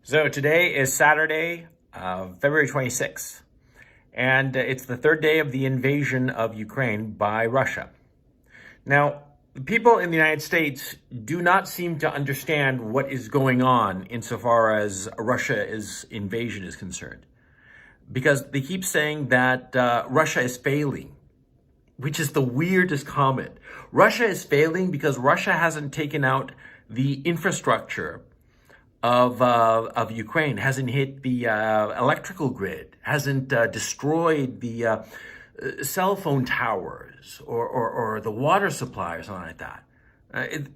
So today is Saturday, February 26th, and it's the third day of the invasion of Ukraine by Russia. Now, the people in the United States do not seem to understand what is going on insofar as Russia's invasion is concerned, because they keep saying that Russia is failing, which is the weirdest comment. Russia is failing because Russia hasn't taken out the infrastructure of Ukraine, hasn't hit the electrical grid, hasn't destroyed the cell phone towers or the water supply or something like that.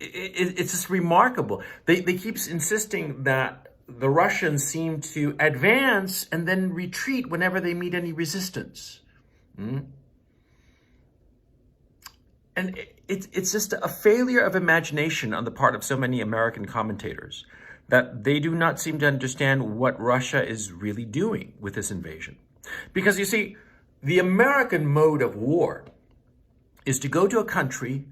It's just remarkable. They keep insisting that the Russians seem to advance and then retreat whenever they meet any resistance. And it's just a failure of imagination on the part of so many American commentators that they do not seem to understand what Russia is really doing with this invasion. Because you see, the American mode of war is to go to a country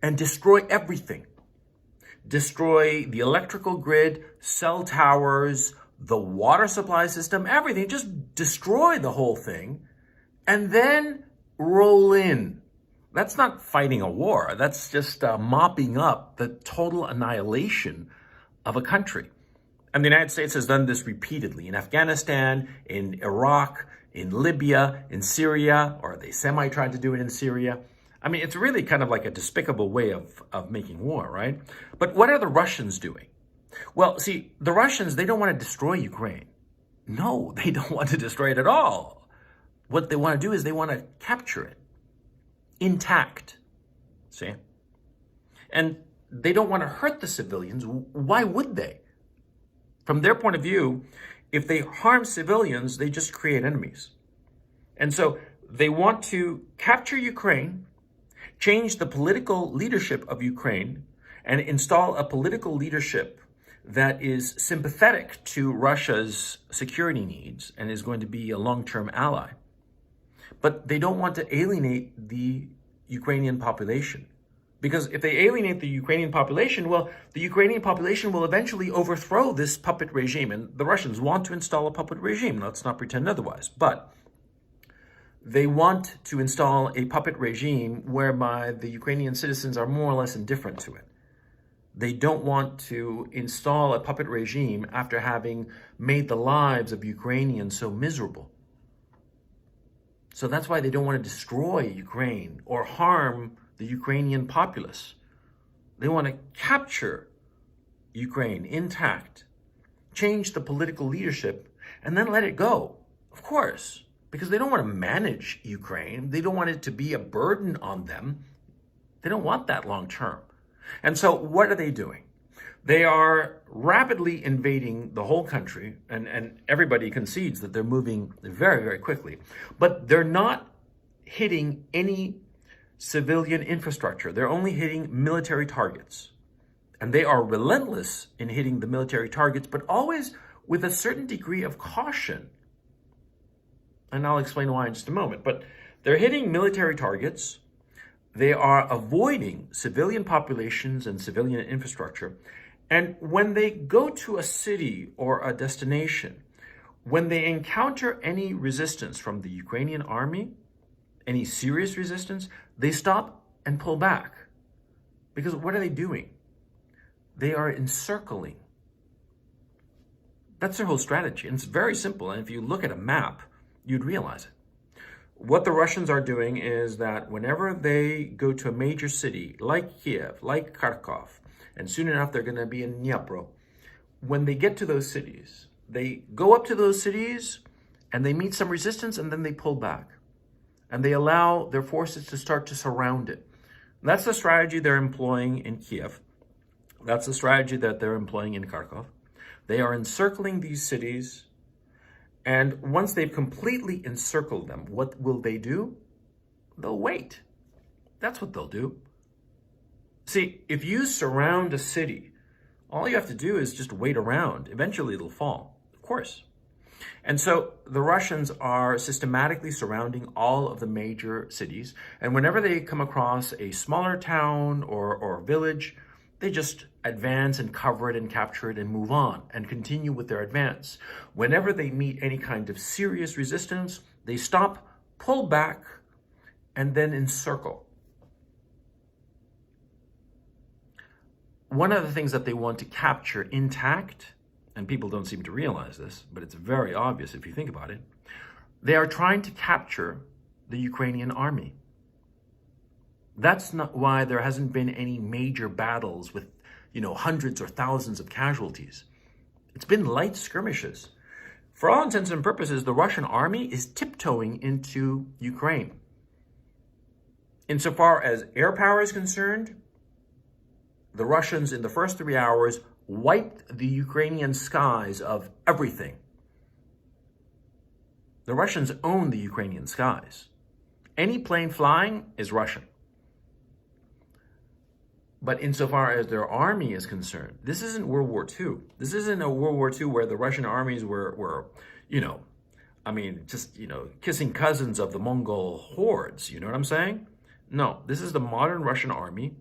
and destroy everything. Destroy the electrical grid, cell towers, the water supply system, everything. Just destroy the whole thing and then roll in. That's not fighting a war. That's just mopping up the total annihilation of a country. And the United States has done this repeatedly in Afghanistan, in Iraq, in Libya, in Syria, or they semi-tried to do it in Syria. I mean, it's really kind of like a despicable way of making war, right? But what are the Russians doing? Well, see, the Russians, they don't want to destroy Ukraine. No, they don't want to destroy it at all. What they want to do is they want to capture it intact, see? And they don't want to hurt the civilians. Why would they? From their point of view, if they harm civilians, they just create enemies. And so they want to capture Ukraine, change the political leadership of Ukraine, and install a political leadership that is sympathetic to Russia's security needs and is going to be a long-term ally. But they don't want to alienate the Ukrainian population. Because if they alienate the Ukrainian population, well, the Ukrainian population will eventually overthrow this puppet regime. And the Russians want to install a puppet regime. Let's not pretend otherwise. But they want to install a puppet regime whereby the Ukrainian citizens are more or less indifferent to it. They don't want to install a puppet regime after having made the lives of Ukrainians so miserable. So that's why they don't want to destroy Ukraine or harm the Ukrainian populace. They want to capture Ukraine intact, change the political leadership, and then let it go. Of course, because they don't want to manage Ukraine. They don't want it to be a burden on them. They don't want that long term. And so what are they doing? They are rapidly invading the whole country, and everybody concedes that they're moving very, very quickly. But they're not hitting any civilian infrastructure. They're only hitting military targets. And they are relentless in hitting the military targets, but always with a certain degree of caution. And I'll explain why in just a moment. But they're hitting military targets. They are avoiding civilian populations and civilian infrastructure. And when they go to a city or a destination, when they encounter any resistance from the Ukrainian army, any serious resistance, they stop and pull back. Because what are they doing? They are encircling. That's their whole strategy. And it's very simple. And if you look at a map, you'd realize it. What the Russians are doing is that whenever they go to a major city, like Kiev, like Kharkov, and soon enough they're going to be in Dnipro, when they get to those cities, they go up to those cities and they meet some resistance and then they pull back. And they allow their forces to start to surround it. That's the strategy they're employing in Kiev. That's the strategy that they're employing in Kharkov. They are encircling these cities. And once they've completely encircled them, what will they do? They'll wait. That's what they'll do. See, if you surround a city, all you have to do is just wait around. Eventually it'll fall, of course. And so the Russians are systematically surrounding all of the major cities. And whenever they come across a smaller town or village, they just advance and cover it and capture it and move on and continue with their advance. Whenever they meet any kind of serious resistance, they stop, pull back, and then encircle. One of the things that they want to capture intact, and people don't seem to realize this, but it's very obvious if you think about it, they are trying to capture the Ukrainian army. That's not why there hasn't been any major battles with, hundreds or thousands of casualties. It's been light skirmishes. For all intents and purposes, the Russian army is tiptoeing into Ukraine. Insofar as air power is concerned, the Russians in the first 3 hours wiped the Ukrainian skies of everything. The Russians own the Ukrainian skies. Any plane flying is Russian. But insofar as their army is concerned, this isn't World War II. This isn't a World War II where the Russian armies were kissing cousins of the Mongol hordes. You know what I'm saying? No, this is the modern Russian army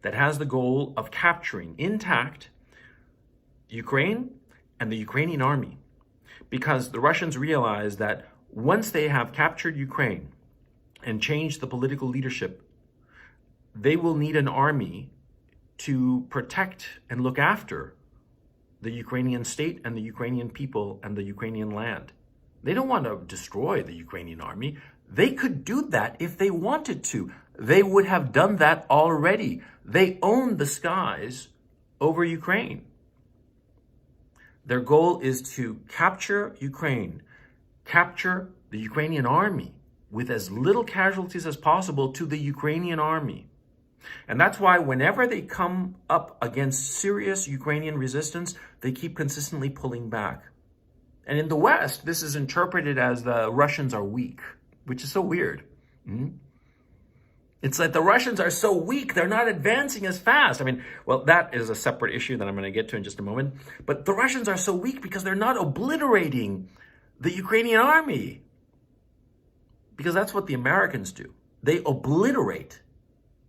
that has the goal of capturing intact Ukraine and the Ukrainian army. Because the Russians realize that once they have captured Ukraine and changed the political leadership, they will need an army to protect and look after the Ukrainian state and the Ukrainian people and the Ukrainian land. They don't want to destroy the Ukrainian army. They could do that if they wanted to. They would have done that already. They own the skies over Ukraine. Their goal is to capture Ukraine, capture the Ukrainian army with as little casualties as possible to the Ukrainian army. And that's why whenever they come up against serious Ukrainian resistance, they keep consistently pulling back. And in the West, this is interpreted as the Russians are weak, which is so weird. It's like the Russians are so weak, they're not advancing as fast. That is a separate issue that I'm going to get to in just a moment. But the Russians are so weak because they're not obliterating the Ukrainian army. Because that's what the Americans do. They obliterate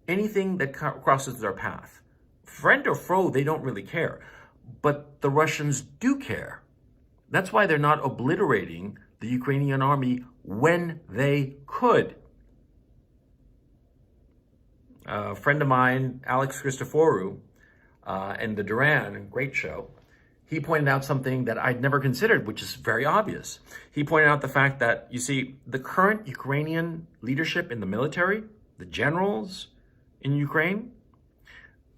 anything that crosses their path. Friend or foe, they don't really care. But the Russians do care. That's why they're not obliterating the Ukrainian army when they could. A friend of mine, Alex Christoforou, and the Duran, great show, he pointed out something that I'd never considered, which is very obvious. He pointed out the fact that, you see, the current Ukrainian leadership in the military, the generals in Ukraine,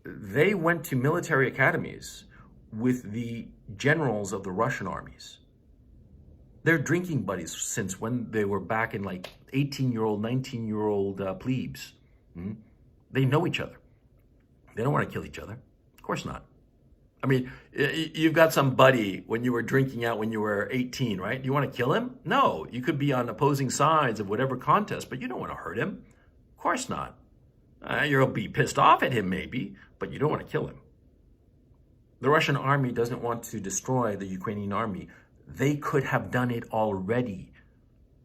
they went to military academies with the generals of the Russian armies. They're drinking buddies since when they were back in 18-year-old, 19-year-old plebes. They know each other. They don't want to kill each other. Of course not. You've got some buddy when you were drinking out when you were 18, right? Do you want to kill him? No, you could be on opposing sides of whatever contest, but you don't want to hurt him. Of course not. You'll be pissed off at him maybe, but you don't want to kill him. The Russian army doesn't want to destroy the Ukrainian army. They could have done it already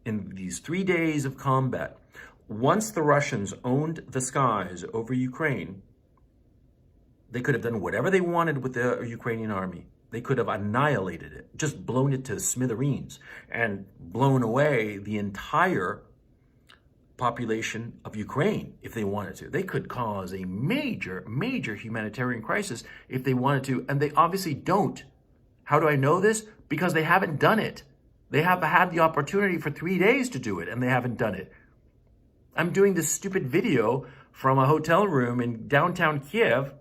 in these 3 days of combat. Once the Russians owned the skies over Ukraine, they could have done whatever they wanted with the Ukrainian army. They could have annihilated it, just blown it to smithereens and blown away the entire population of Ukraine if they wanted to. They could cause a major, major humanitarian crisis if they wanted to, and they obviously don't. How do I know this? Because they haven't done it. They have had the opportunity for 3 days to do it, and they haven't done it. I'm doing this stupid video from a hotel room in downtown Kyiv,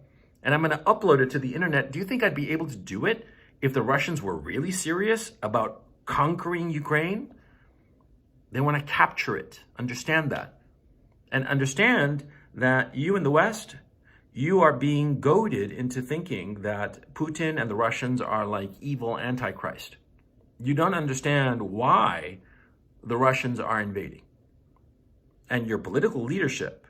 and I'm going to upload it to the internet. Do you think I'd be able to do it if the Russians were really serious about conquering Ukraine? They want to capture it. Understand that. And understand that you in the West, you are being goaded into thinking that Putin and the Russians are like evil Antichrist. You don't understand why the Russians are invading. And your political leadership,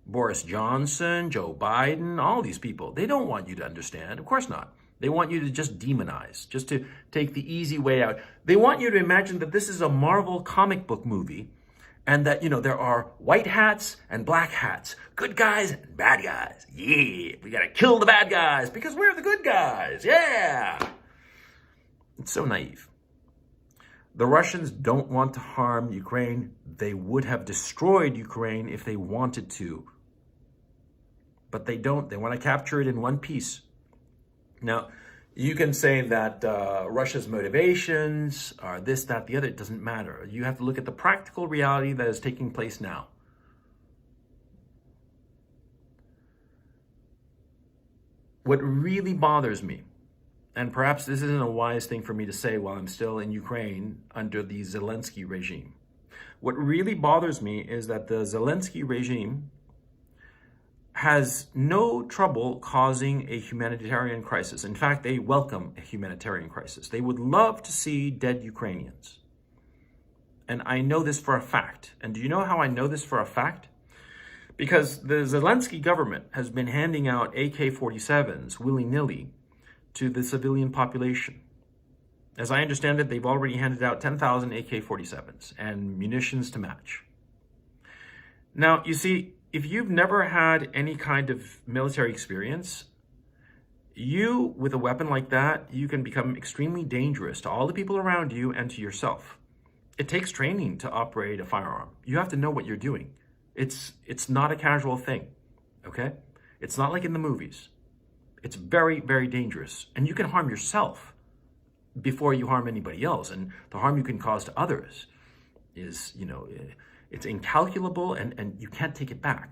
Boris Johnson, Joe Biden, all these people, they don't want you to understand. Of course not. They want you to just demonize, just to take the easy way out. They want you to imagine that this is a Marvel comic book movie And that, there are white hats and black hats, good guys and bad guys. Yeah, we gotta kill the bad guys because we're the good guys. Yeah. It's so naive. The Russians don't want to harm Ukraine. They would have destroyed Ukraine if they wanted to. But they don't. They want to capture it in one piece. Now, you can say that Russia's motivations are this, that, the other. It doesn't matter. You have to look at the practical reality that is taking place now. What really bothers me, and perhaps this isn't a wise thing for me to say while I'm still in Ukraine under the Zelensky regime. What really bothers me is that the Zelensky regime has no trouble causing a humanitarian crisis. In fact, they welcome a humanitarian crisis. They would love to see dead Ukrainians. And I know this for a fact. And do you know how I know this for a fact? Because the Zelensky government has been handing out AK-47s willy-nilly to the civilian population. As I understand it, they've already handed out 10,000 AK-47s and munitions to match. Now, you see, if you've never had any kind of military experience, you, with a weapon like that, you can become extremely dangerous to all the people around you and to yourself. It takes training to operate a firearm. You have to know what you're doing. It's not a casual thing, okay? It's not like in the movies. It's very, very dangerous. And you can harm yourself before you harm anybody else. And the harm you can cause to others is, it's incalculable and you can't take it back.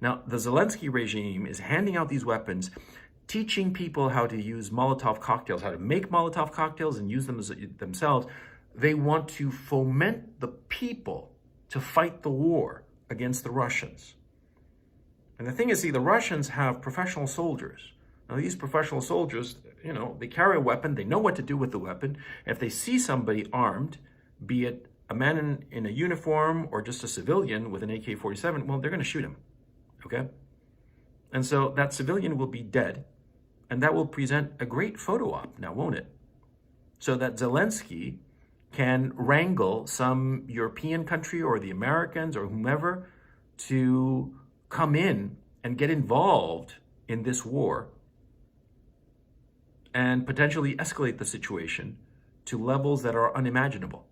Now, the Zelensky regime is handing out these weapons, teaching people how to use Molotov cocktails, how to make Molotov cocktails and use them themselves. They want to foment the people to fight the war against the Russians. And the thing is, see, the Russians have professional soldiers. Now, these professional soldiers, they carry a weapon, they know what to do with the weapon. If they see somebody armed, be it a man in a uniform or just a civilian with an AK-47, well, they're going to shoot him, okay? And so that civilian will be dead, and that will present a great photo op now, won't it? So that Zelensky can wrangle some European country or the Americans or whomever to come in and get involved in this war and potentially escalate the situation to levels that are unimaginable.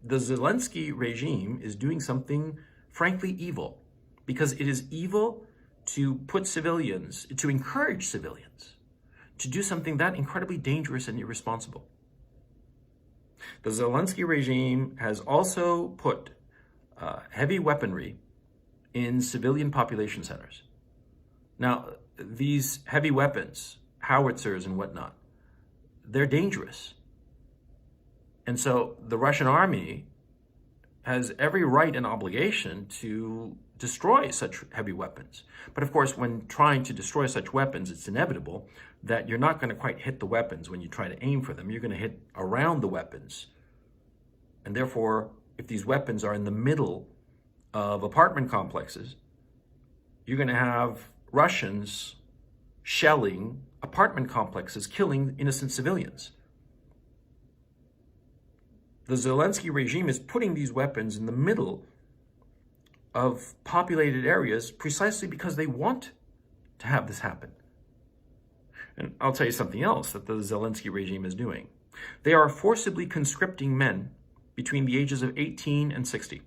The Zelensky regime is doing something frankly evil, because it is evil to put civilians, to encourage civilians to do something that incredibly dangerous and irresponsible. The Zelensky regime has also put heavy weaponry in civilian population centers. Now, these heavy weapons, howitzers and whatnot, they're dangerous. And so the Russian army has every right and obligation to destroy such heavy weapons. But of course, when trying to destroy such weapons, it's inevitable that you're not going to quite hit the weapons when you try to aim for them. You're going to hit around the weapons. And therefore, if these weapons are in the middle of apartment complexes, you're going to have Russians shelling apartment complexes, killing innocent civilians. The Zelensky regime is putting these weapons in the middle of populated areas precisely because they want to have this happen. And I'll tell you something else that the Zelensky regime is doing. They are forcibly conscripting men between the ages of 18 and 60.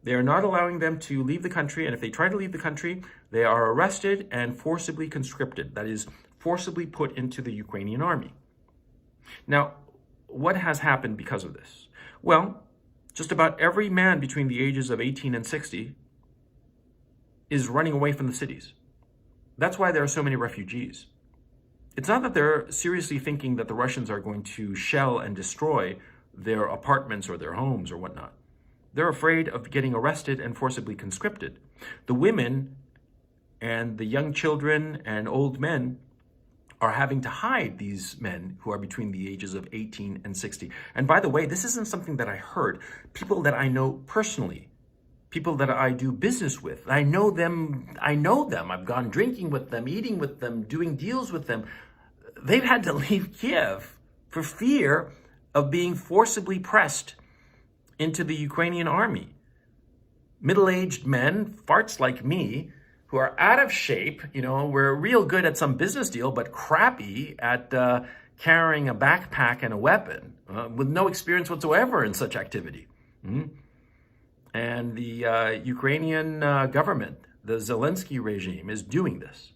They are not allowing them to leave the country, and if they try to leave the country, they are arrested and forcibly conscripted. That is, forcibly put into the Ukrainian army. Now, what has happened because of this? Well, just about every man between the ages of 18 and 60 is running away from the cities. That's why there are so many refugees. It's not that they're seriously thinking that the Russians are going to shell and destroy their apartments or their homes or whatnot. They're afraid of getting arrested and forcibly conscripted. The women and the young children and old men are having to hide these men who are between the ages of 18 and 60. And by the way, this isn't something that I heard. People that I know personally, people that I do business with, I know them. I've gone drinking with them, eating with them, doing deals with them. They've had to leave Kiev for fear of being forcibly pressed into the Ukrainian army. Middle-aged men, farts like me, who are out of shape, we're real good at some business deal, but crappy at carrying a backpack and a weapon, with no experience whatsoever in such activity. And the Ukrainian government, the Zelensky regime, is doing this.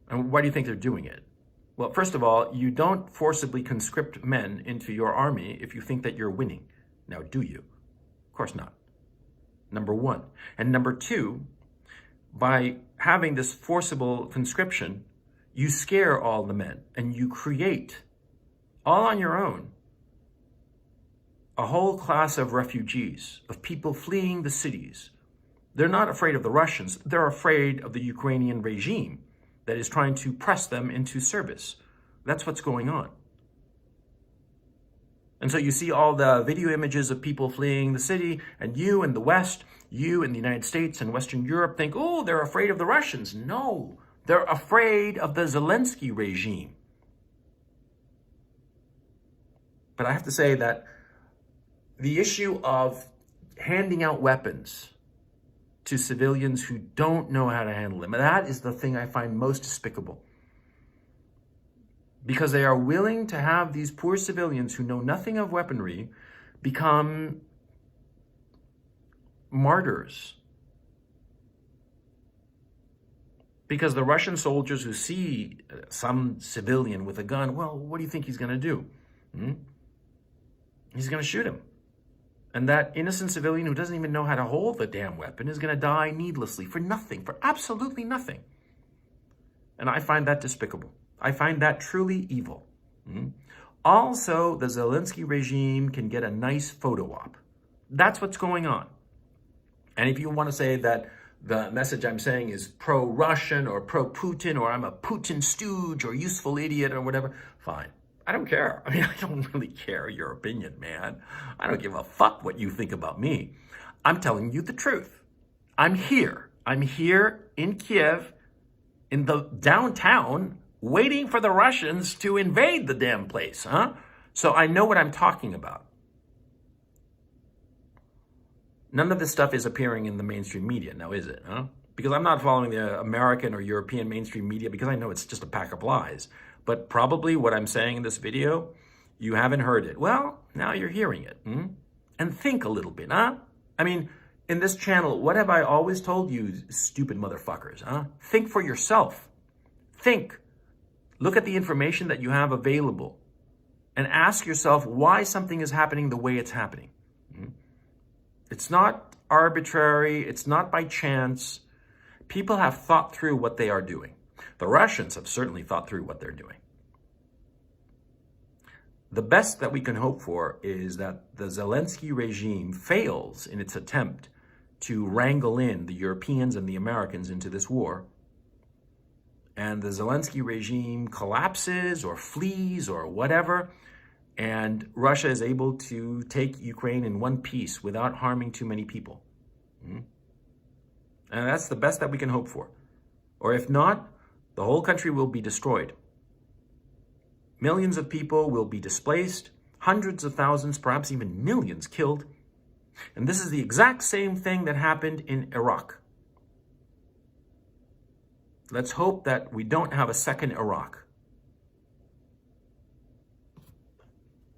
And why do you think they're doing it? Well, first of all, you don't forcibly conscript men into your army if you think that you're winning. Now, do you? Of course not. Number one. And number two, by having this forcible conscription, you scare all the men and you create, all on your own, a whole class of refugees, of people fleeing the cities. They're not afraid of the Russians. They're afraid of the Ukrainian regime that is trying to press them into service. That's what's going on. And so you see all the video images of people fleeing the city, and you in the West, you in the United States and Western Europe think, oh, they're afraid of the Russians. No, they're afraid of the Zelensky regime. But I have to say that the issue of handing out weapons to civilians who don't know how to handle them, that is the thing I find most despicable. Because they are willing to have these poor civilians who know nothing of weaponry become martyrs. Because the Russian soldiers who see some civilian with a gun, well, what do you think he's going to do? He's going to shoot him. And that innocent civilian who doesn't even know how to hold the damn weapon is going to die needlessly for nothing, for absolutely nothing. And I find that despicable. I find that truly evil. Also, the Zelensky regime can get a nice photo op. That's what's going on. And if you want to say that the message I'm saying is pro-Russian or pro-Putin, or I'm a Putin stooge or useful idiot or whatever, fine. I don't care. I mean, I don't really care your opinion, man. I don't give a fuck what you think about me. I'm telling you the truth. I'm here. I'm here in Kyiv, in the downtown, waiting for the Russians to invade the damn place, So I know what I'm talking about. None of this stuff is appearing in the mainstream media, now is it, Because I'm not following the American or European mainstream media because I know it's just a pack of lies. But probably what I'm saying in this video, you haven't heard it. Well, now you're hearing it. And think a little bit, I mean, in this channel, what have I always told you, stupid motherfuckers, Think for yourself. Think. Look at the information that you have available and ask yourself why something is happening the way it's happening. It's not arbitrary. It's not by chance. People have thought through what they are doing. The Russians have certainly thought through what they're doing. The best that we can hope for is that the Zelensky regime fails in its attempt to wrangle in the Europeans and the Americans into this war, and the Zelensky regime collapses or flees or whatever, and Russia is able to take Ukraine in one piece without harming too many people. And that's the best that we can hope for. Or if not, the whole country will be destroyed. Millions of people will be displaced, hundreds of thousands, perhaps even millions killed. And this is the exact same thing that happened in Iraq. Let's hope that we don't have a second Iraq.